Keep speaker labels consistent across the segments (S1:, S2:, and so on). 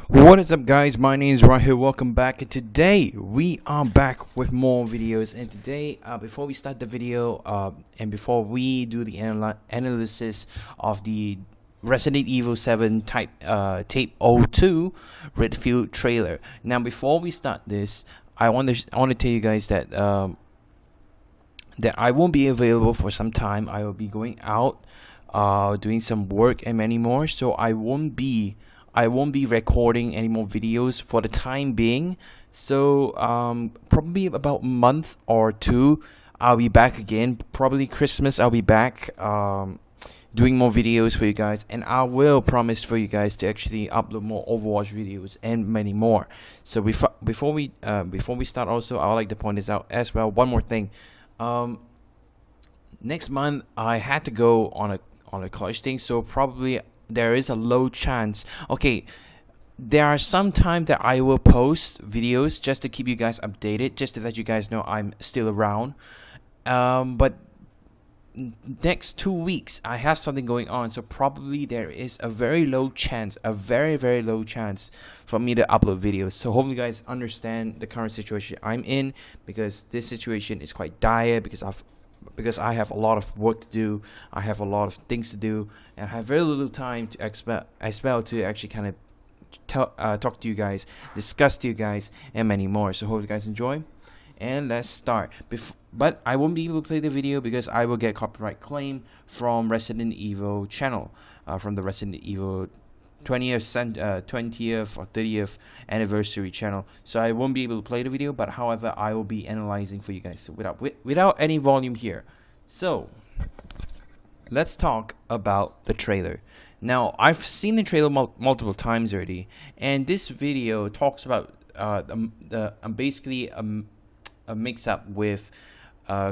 S1: What is up, guys? My name is Rahil. Welcome back, and today we are back with more videos. And today, before we start the video, and before we do the analysis of the Resident Evil 7 tape 02 Redfield trailer. Now, before we start this, I want to tell you guys that that I won't be available for some time. I will be going out, doing some work and many more. So I won't be recording any more videos for the time being. So probably about a month or two, I'll be back again. Probably Christmas, I'll be back doing more videos for you guys, and I will promise for you guys to actually upload more Overwatch videos and many more. So before we start, also I would like to point this out as well. One more thing. Next month I had to go on a college thing, so probably there is a low chance. Okay, there are some time that I will post videos just to keep you guys updated, just to let you guys know I'm still around. But next 2 weeks I have something going on, so probably there is a very low chance, a very low chance for me to upload videos. So hopefully you guys understand the current situation I'm in, because this situation is quite dire, because I have a lot of work to do, I have a lot of things to do, and I have very little time to to actually kind of talk to you guys, discuss to you guys, and many more. So hope you guys enjoy, and let's start. But I won't be able to play the video because I will get copyright claim from Resident Evil channel, from the Resident Evil 20th or 30th anniversary channel. So I won't be able to play the video, but however I will be analyzing for you guys without any volume here. So let's talk about the trailer. Now, I've seen the trailer multiple times already, and this video talks about basically a mix-up with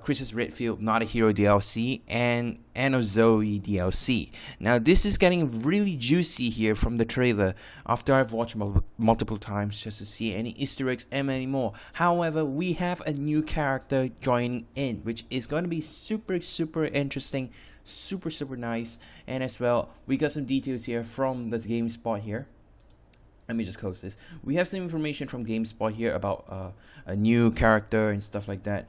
S1: Chris's Redfield Not a Hero DLC and Anno Zoe DLC. Now this is getting really juicy here from the trailer after I've watched multiple times just to see any Easter eggs and many more. However, we have a new character joining in, which is going to be super interesting, super nice. And as well, we got some details here from the GameSpot here. Let me just close this. We have some information from GameSpot here about a new character and stuff like that.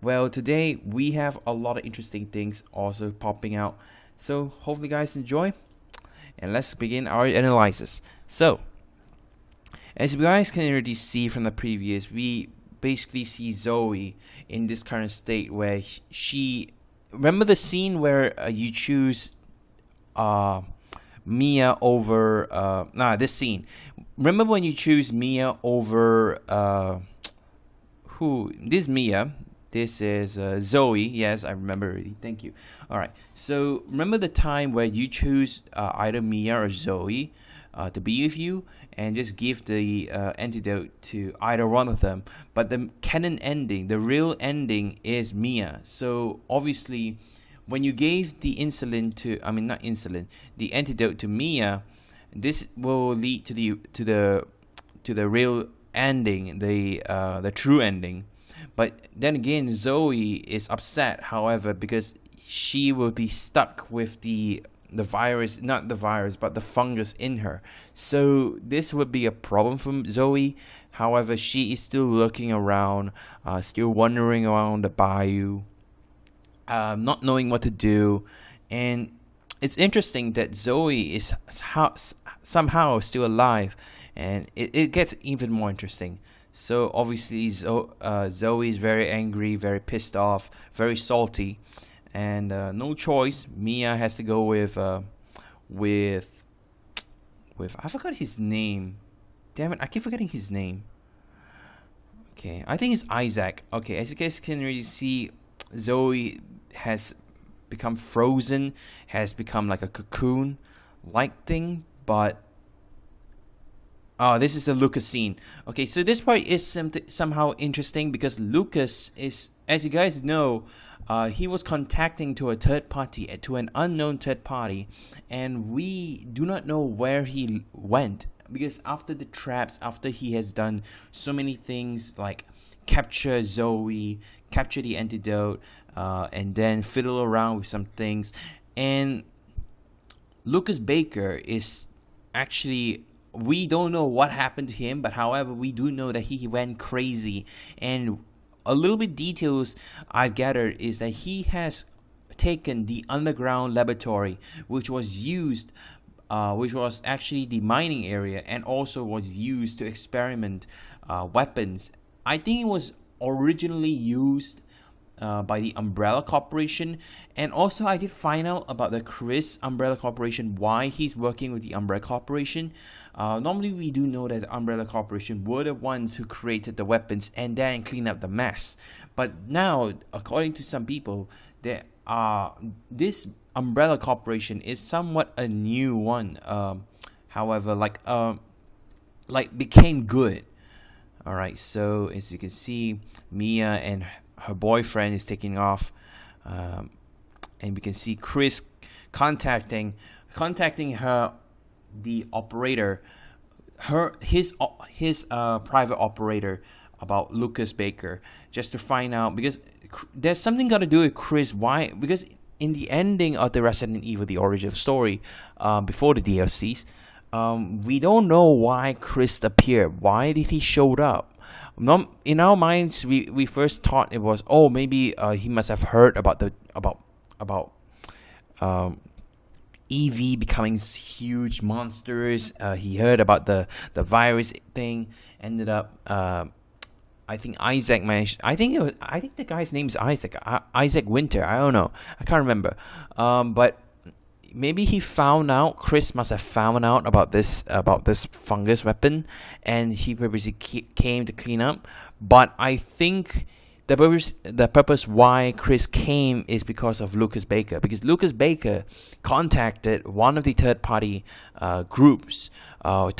S1: Well, today we have a lot of interesting things also popping out. So hopefully you guys enjoy, and let's begin our analysis. So as you guys can already see from the previous, we basically see Zoe in this current state where she, remember the scene where you choose Mia over this scene. Remember when you choose Mia over this Mia? This is Zoe. Yes, I remember already. Thank you. All right. So remember the time where you choose either Mia or Zoe to be with you, and just give the antidote to either one of them. But the canon ending, the real ending, is Mia. So obviously, when you gave the the antidote to Mia, this will lead to the real ending, the true ending. But then again, Zoe is upset, however, because she will be stuck with the virus, not the virus, but the fungus in her. So this would be a problem for Zoe. However, she is still looking around, still wandering around the bayou, not knowing what to do. And it's interesting that Zoe is somehow still alive, and it gets even more interesting. So obviously Zoe is very angry, very pissed off, very salty, and no choice. Mia has to go with I forgot his name. Damn it, I keep forgetting his name. Okay, I think it's Isaac. Okay, as you guys can really see, Zoe has become frozen, has become like a cocoon-like thing, but this is a Lucas scene. Okay, so this part is somehow interesting because Lucas is, as you guys know, he was contacting to a third party, to an unknown third party, and we do not know where he went, because after the traps, after he has done so many things like capture Zoe, capture the antidote, and then fiddle around with some things, and Lucas Baker is actually we don't know what happened to him, but however, we do know that he went crazy. And a little bit details I've gathered is that he has taken the underground laboratory, which was used, which was actually the mining area, and also was used to experiment weapons. I think it was originally used by the Umbrella Corporation. And also I did find out about the Chris Umbrella Corporation, why he's working with the Umbrella Corporation. Normally we do know that the Umbrella Corporation were the ones who created the weapons and then clean up the mess. But now, according to some people, this Umbrella Corporation is somewhat a new one. However, like became good. All right, so as you can see, Mia and her boyfriend is taking off, and we can see Chris contacting her, the operator, his private operator, about Lucas Baker, just to find out, because there's something got to do with Chris. Why? Because in the ending of the Resident Evil, the original story, before the DLCs, we don't know why Chris appeared. Why did he showed up? In our minds, we first thought it was, maybe he must have heard about EV becoming guage monsters. He heard about the virus thing. Ended up, I think Isaac managed. I think the guy's name is Isaac. Isaac Winter. I don't know. I can't remember. But maybe Chris must have found out about this fungus weapon, and he purposely came to clean up. But I think the purpose why Chris came is because of Lucas Baker, because Lucas Baker contacted one of the third-party groups, unknown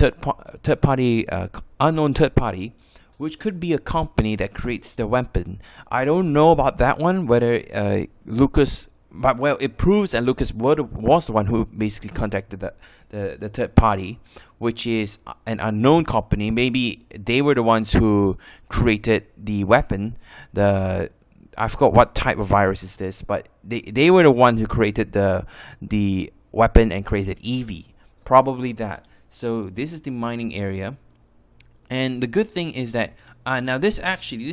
S1: third party, which could be a company that creates the weapon. I don't know about that one, whether Lucas. But well, it proves that Lucas was the one who basically contacted the third party, which is an unknown company. Maybe they were the ones who created the weapon. I forgot what type of virus is this, but they were the one who created the weapon and created EV. Probably that. So this is the mining area. And the good thing is that now this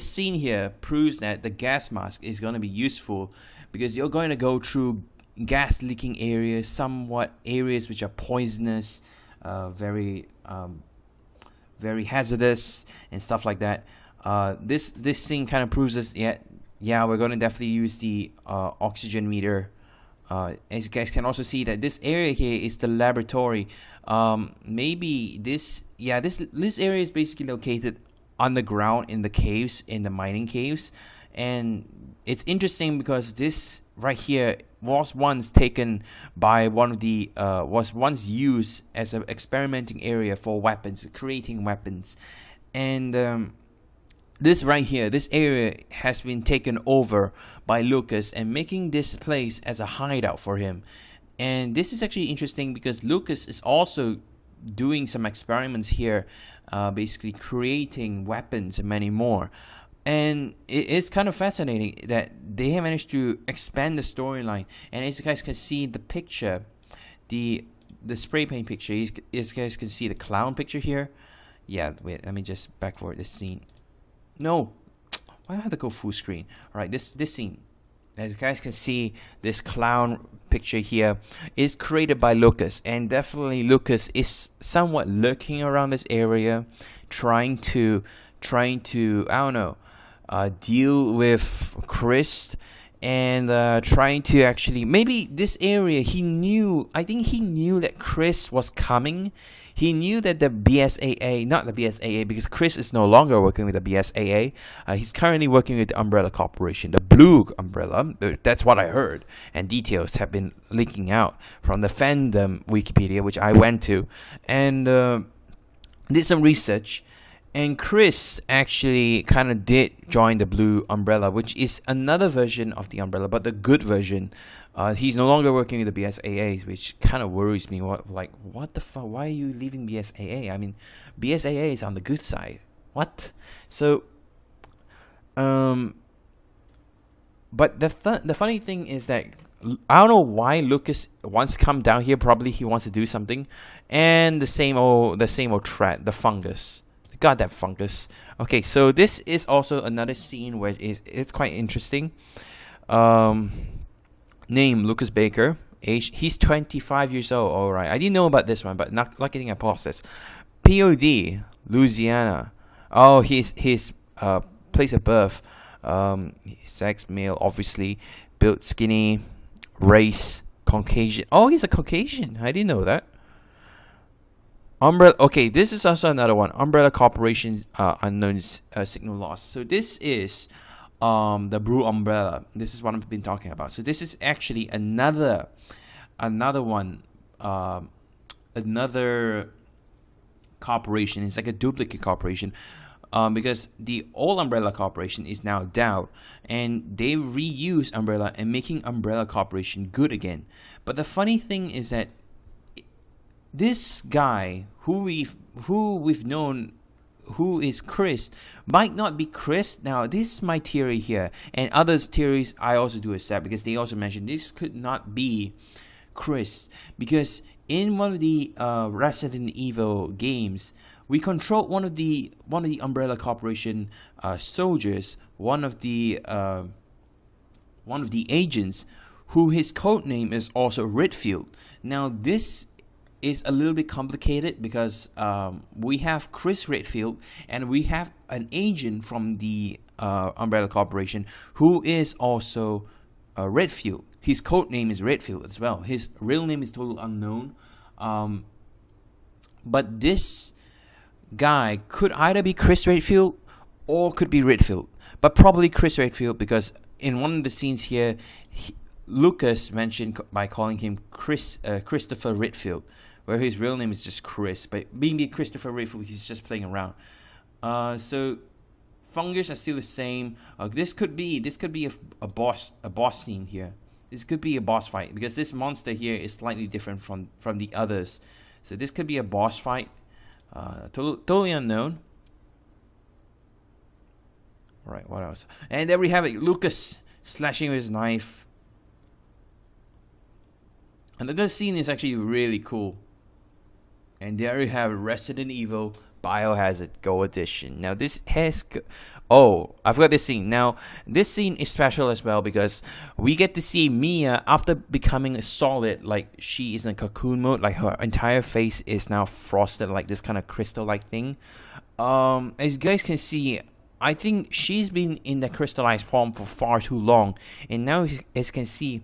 S1: scene here proves that the gas mask is going to be useful, because you're going to go through gas leaking areas, somewhat areas which are poisonous, very hazardous and stuff like that. This scene kind of proves us, we're going to definitely use the oxygen meter. As you guys can also see that this area here is the laboratory. Maybe this area is basically located underground in the caves, in the mining caves. And it's interesting because this right here was once taken by was once used as an experimenting area for weapons, creating weapons. And this right here, this area has been taken over by Lucas and making this place as a hideout for him. And this is actually interesting because Lucas is also doing some experiments here, basically creating weapons and many more. And it's kind of fascinating that they have managed to expand the storyline. And as you guys can see the picture, the spray paint picture, as you guys can see the clown picture here. Yeah, wait, let me just back forward this scene. No, why do I have to go full screen? All right, this scene, as you guys can see, this clown picture here is created by Lucas, and definitely Lucas is somewhat lurking around this area, trying to I don't know, deal with Chris, and trying to actually, maybe this area I think he knew that Chris was coming. He knew that the BSAA, not the BSAA, because Chris is no longer working with the BSAA. He's currently working with the Umbrella Corporation, the Blue Umbrella. That's what I heard. And details have been leaking out from the fandom Wikipedia, which I went to, and did some research. And Chris actually kind of did join the Blue Umbrella, which is another version of the Umbrella, but the good version. He's no longer working with the BSAA, which kind of worries me. What the fuck? Why are you leaving BSAA? I mean, BSAA is on the good side. What? So, but the funny thing is that I don't know why Lucas wants to come down here. Probably he wants to do something. And the same old threat, the fungus. God, that fungus. Okay, so this is also another scene where it's quite interesting. Name Lucas Baker. Age, he's 25 years old. All right, I didn't know about this one, but not getting a process. POD, Louisiana. Oh, his place of birth. Sex, male, obviously. Built, skinny. Race, Caucasian. Oh, he's a Caucasian. I didn't know that. Umbrella. Okay, this is also another one. Umbrella Corporation unknown signal loss. So this is the Brew Umbrella. This is what I've been talking about. So this is actually another one, another corporation. It's like a duplicate corporation. Because the old Umbrella Corporation is now down, and they reuse Umbrella and making Umbrella Corporation good again. But the funny thing is that this guy who we've known, who is Chris, might not be Chris. Now, this is my theory here, and others' theories I also do accept, because they also mentioned this could not be Chris, because in one of the Resident Evil games, we controlled one of the Umbrella Corporation soldiers, one of the agents, who his code name is also Redfield. Now this is a little bit complicated because we have Chris Redfield and we have an agent from the Umbrella Corporation who is also Redfield. His code name is Redfield as well. His real name is totally unknown. But this guy could either be Chris Redfield or could be Redfield, but probably Chris Redfield, because in one of the scenes here, Lucas mentioned by calling him Christopher Redfield, where his real name is just Chris. But being Christopher Redfield, he's just playing around. So fungus are still the same. This could be a boss scene here. This could be a boss fight, because this monster here is slightly different from the others. So this could be a boss fight. Totally unknown. Alright, what else? And there we have it. Lucas slashing with his knife. Another scene is actually really cool. And there you have Resident Evil Biohazard Go Edition. Now this has... Oh, I forgot this scene. Now, this scene is special as well because we get to see Mia after becoming a solid, like she is in cocoon mode, like her entire face is now frosted like this kind of crystal-like thing. As you guys can see, I think she's been in the crystallized form for far too long. And now, as you can see,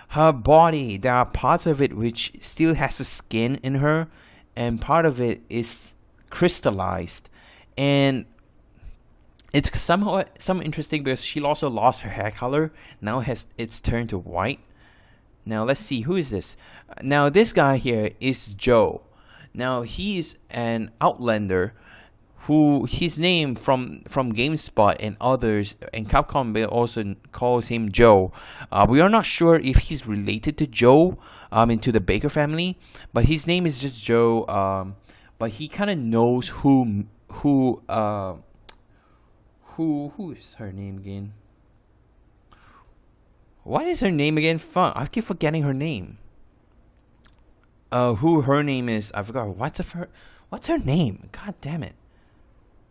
S1: her body, there are parts of it which still has the skin in her, and part of it is crystallized. And it's somehow interesting because she also lost her hair color. Now it's turned to white. Now let's see, who is this? Now this guy here is Joe. Now he is an Outlander who his name from GameSpot and others, and Capcom also calls him Joe. We are not sure if he's related to Joe into the Baker family, but his name is just Joe. But he kind of knows who is her name again? What is her name again? Fuck, I keep forgetting her name. Who her name is? I forgot. What's her name? God damn it.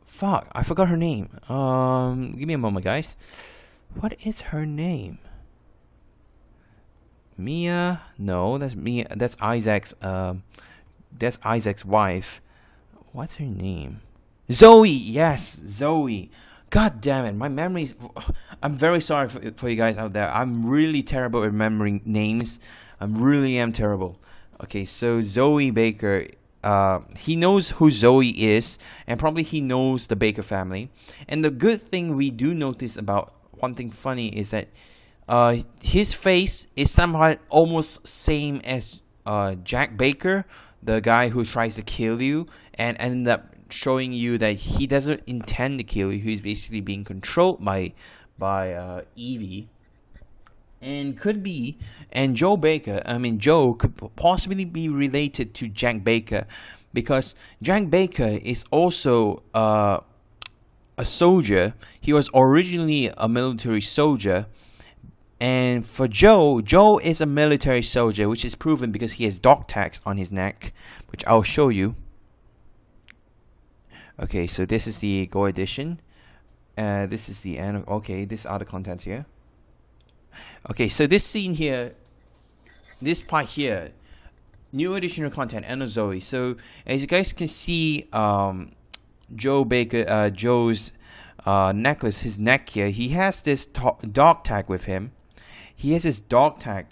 S1: Fuck, I forgot her name. Give me a moment, guys. What is her name? Mia? No, that's Mia. That's Isaac's. That's Isaac's wife. What's her name? Zoe. Yes, Zoe. God damn it, my memories. I'm very sorry for you guys out there. I'm really terrible at remembering names. I really am terrible. Okay, so Zoe Baker. He knows who Zoe is, and probably he knows the Baker family. And the good thing we do notice about one thing funny is that his face is somehow almost same as Jack Baker, the guy who tries to kill you, and ended up showing you that he doesn't intend to kill you. He's basically being controlled by Evie. And Joe Baker, Joe could possibly be related to Jack Baker, because Jack Baker is also a soldier. He was originally a military soldier, And for Joe, Joe is a military soldier, which is proven because he has dog tags on his neck, which I'll show you. Okay, so this is the Go edition. This is the end of, okay, this are the contents here. Okay, so this scene here, this part here, new additional content, Anna Zoe. So as you guys can see, Joe's necklace, his neck here, he has this dog tag with him. He has his dog tag,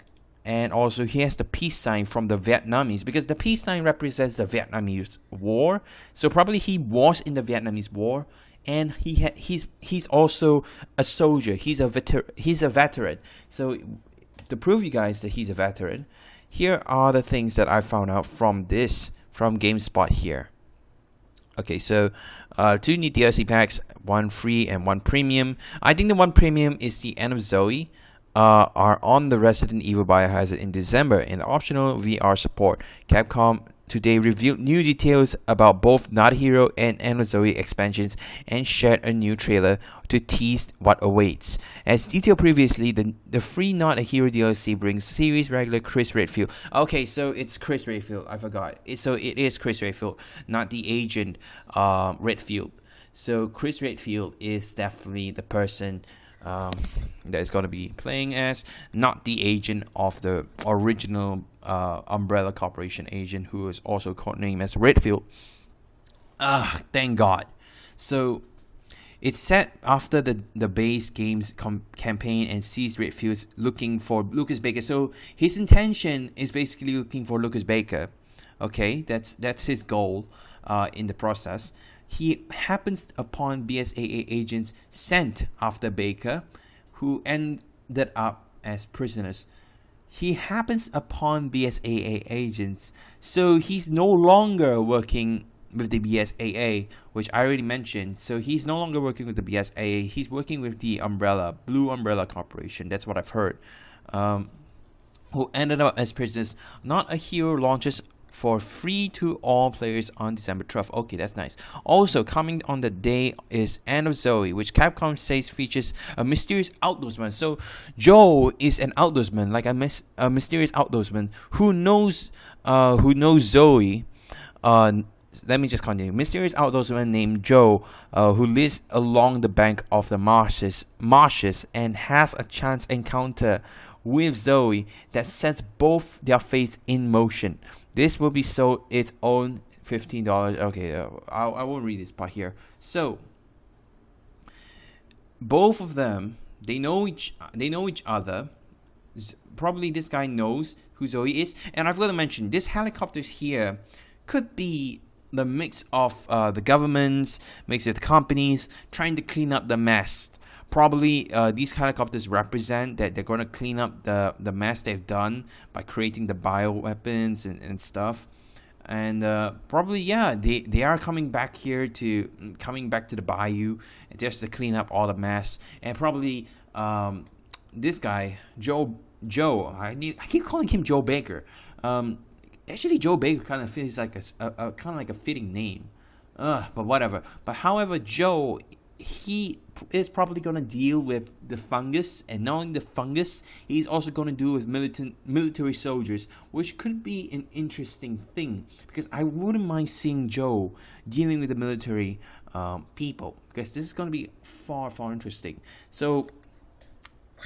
S1: and also he has the peace sign from the Vietnamese, because the peace sign represents the Vietnamese war. So probably he was in the Vietnamese war, and he's also a soldier. He's a veteran. So to prove you guys that he's a veteran, here are the things that I found out from GameSpot here. Okay, so 2 new DLC packs, 1 free and 1 premium. I think the 1 premium is the End of Zoe. Are on the Resident Evil Biohazard in December in optional VR support. Capcom today revealed new details about both Not a Hero and End of Zoe expansions and shared a new trailer to tease what awaits. As detailed previously, the free Not a Hero DLC brings series regular Chris Redfield. Okay, so it's Chris Redfield. I forgot. So it is Chris Redfield, not the agent Redfield. So Chris Redfield is definitely the person that is going to be playing as, not the agent of the original Umbrella Corporation agent, who is also codenamed as Redfield. Thank God. So it's set after the base game's campaign and sees Redfield looking for Lucas Baker. So his intention is basically looking for Lucas Baker. Okay, that's his goal in the process. He happens upon BSAA agents sent after Baker, who ended up as prisoners. He happens upon BSAA agents, so he's no longer working with the BSAA, which I already mentioned. So he's no longer working with the BSAA. He's working with the Blue Umbrella Corporation. That's what I've heard. Who ended up as prisoners. Not a Hero launches for free to all players on December 12th. Okay, that's nice. Also, coming on the day is End of Zoe, which Capcom says features a mysterious outdoorsman. So Joe is an outdoorsman, like a mysterious outdoorsman who knows Zoe. Let me just continue. Mysterious outdoorsman named Joe, who lives along the bank of the marshes, and has a chance encounter with Zoe that sets both their fates in motion. This will be sold its own $15. Okay, I won't read this part here. So both of them, they know each other. Probably this guy knows who Zoe is, and I've got to mention this helicopters here could be the mix of the governments, mixed with companies trying to clean up the mess. Probably these helicopters represent that they're going to clean up the mess they've done by creating the bioweapons and stuff. And probably, yeah, they are coming back here to the bayou just to clean up all the mess. And probably this guy Joe, I keep calling him Joe Baker. Actually, Joe Baker kind of feels like a kind of like a fitting name. But whatever. But however, Joe, he is probably going to deal with the fungus, and not only the fungus, he's also going to do with military soldiers, which could be an interesting thing, because I wouldn't mind seeing Joe dealing with the military people, because this is going to be far interesting. So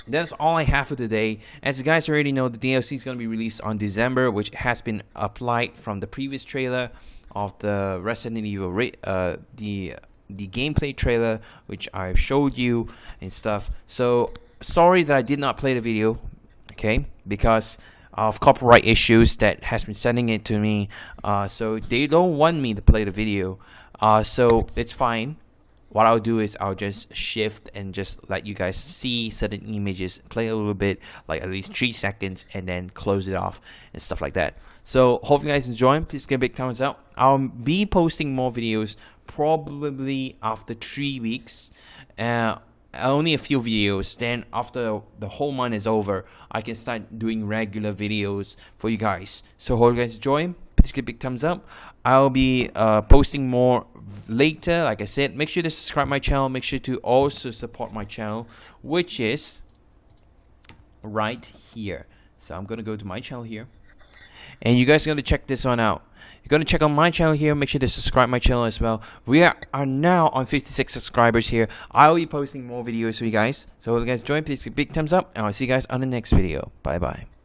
S1: that's all I have for today. As you guys already know, the DLC is going to be released on December, which has been applied from the previous trailer of the Resident Evil the gameplay trailer, which I've showed you and stuff. So sorry that I did not play the video, okay, because of copyright issues that has been sending it to me. So they don't want me to play the video. So it's fine. What I'll do is I'll just shift and just let you guys see certain images, play a little bit, like at least 3 seconds, and then close it off and stuff like that. So hope you guys enjoy. Please give a big thumbs up. I'll be posting more videos probably after 3 weeks. Only a few videos. Then after the whole month is over, I can start doing regular videos for you guys. So hope you guys enjoy. Please give a big thumbs up. I'll be posting more later. Like I said, make sure to subscribe my channel. Make sure to also support my channel, which is right here. So I'm gonna go to my channel here, and you guys are gonna check this one out. You're gonna check on my channel here. Make sure to subscribe my channel as well. We are now on 56 subscribers here. I'll be posting more videos for you guys. So guys, join, please give a big thumbs up, and I'll see you guys on the next video. Bye bye.